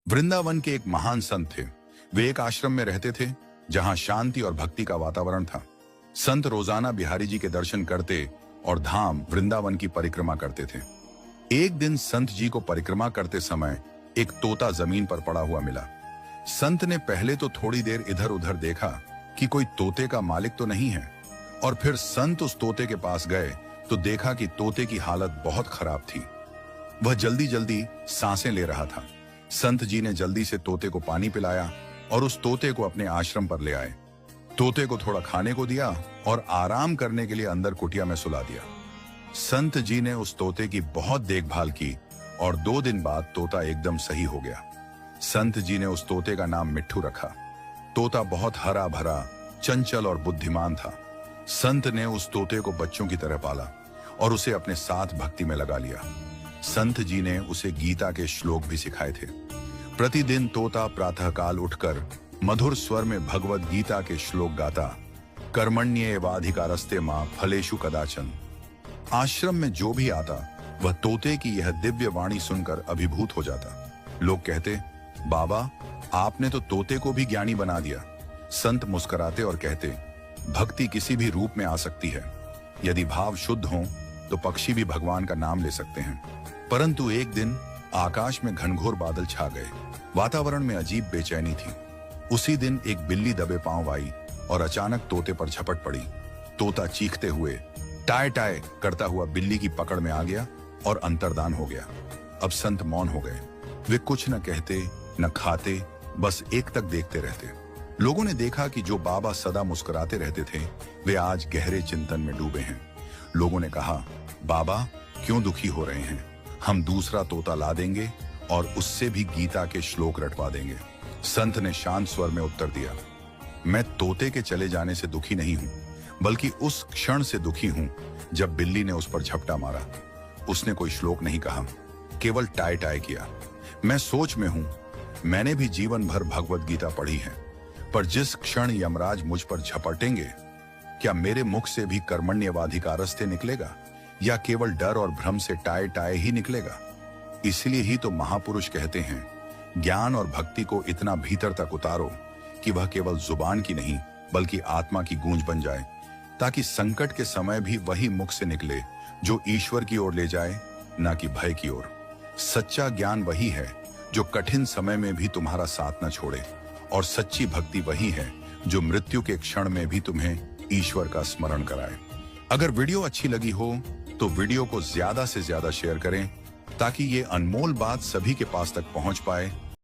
वृंदावन के एक महान संत थे। वे एक आश्रम में रहते थे जहां शांति और भक्ति का वातावरण था। संत रोजाना बिहारी जी के दर्शन करते और धाम वृंदावन की परिक्रमा करते थे। एक दिन संत जी को परिक्रमा करते समय एक तोता जमीन पर पड़ा हुआ मिला। संत ने पहले तो थोड़ी देर इधर उधर देखा कि कोई तोते का मालिक तो नहीं है, और फिर संत उस तोते के पास गए तो देखा कि तोते की हालत बहुत खराब थी। वह जल्दी जल्दी सांसें ले रहा था। संत जी ने जल्दी से तोते को पानी पिलाया और उस तोते को अपने आश्रम पर ले आए। तोते को थोड़ा खाने को दिया और आराम करने के लिए अंदर कुटिया में सुला दिया। संत जी ने उस तोते की बहुत देखभाल की और 2 दिन बाद तोता एकदम सही हो गया। संत जी ने उस तोते का नाम मिट्ठू रखा। तोता बहुत हरा भरा, चंचल और बुद्धिमान था। संत ने उस तोते को बच्चों की तरह पाला और उसे अपने साथ भक्ति में लगा लिया। संत जी ने उसे गीता के श्लोक भी सिखाए थे। प्रतिदिन तोता प्रातःकाल उठकर मधुर स्वर में भगवत गीता के श्लोक गाता, कर्मण्येवाधिकारस्ते मां फलेषु कदाचन। आश्रम में जो भी आता वह तोते की यह दिव्य वाणी सुनकर अभिभूत हो जाता। लोग कहते, बाबा आपने तो तोते को भी ज्ञानी बना दिया। संत मुस्कुराते और कहते, भक्ति किसी भी रूप में आ सकती है। यदि भाव शुद्ध हो तो पक्षी भी भगवान का नाम ले सकते हैं। परंतु एक दिन आकाश में घनघोर बादल छा गए। वातावरण में अजीब बेचैनी थी। उसी दिन एक बिल्ली दबे पांव आई और अचानक तोते पर झपट पड़ी। तोता चीखते हुए टाय टाय करता हुआ बिल्ली की पकड़ में आ गया और अंतर्धान हो गया। अब संत मौन हो गए। वे कुछ न कहते न खाते, बस एक तक देखते रहते। लोगों ने देखा कि जो बाबा सदा मुस्कुराते रहते थे वे आज गहरे चिंतन में डूबे हैं। लोगों ने कहा, बाबा क्यों दुखी हो रहे हैं? हम दूसरा तोता ला देंगे और उससे भी गीता के श्लोक रटवा देंगे। संत ने शांत स्वर में उत्तर दिया, मैं तोते के चले जाने से दुखी नहीं हूं, बल्कि उस क्षण से दुखी हूं जब बिल्ली ने उस पर झपटा मारा। उसने कोई श्लोक नहीं कहा, केवल टाय टाय किया। मैं सोच में हूं, मैंने भी जीवन भर भगवत गीता पढ़ी है, पर जिस क्षण यमराज मुझ पर झपटेंगे, क्या मेरे मुख से भी कर्मण्येवाधिकारस्ते निकलेगा या केवल डर और भ्रम से टाय टाय ही निकलेगा? इसलिए ही तो महापुरुष कहते हैं, ज्ञान और भक्ति को इतना भीतर तक उतारो कि वह केवल जुबान की नहीं बल्कि आत्मा की गूंज बन जाए, ताकि संकट के समय भी वही मुख से निकले जो ईश्वर की ओर ले जाए, ना कि भय की ओर। सच्चा ज्ञान वही है जो कठिन समय में भी तुम्हारा साथ न छोड़े, और सच्ची भक्ति वही है जो मृत्यु के क्षण में भी तुम्हें ईश्वर का स्मरण कराए। अगर वीडियो अच्छी लगी हो तो वीडियो को ज्यादा से ज्यादा शेयर करें ताकि ये अनमोल बात सभी के पास तक पहुंच पाए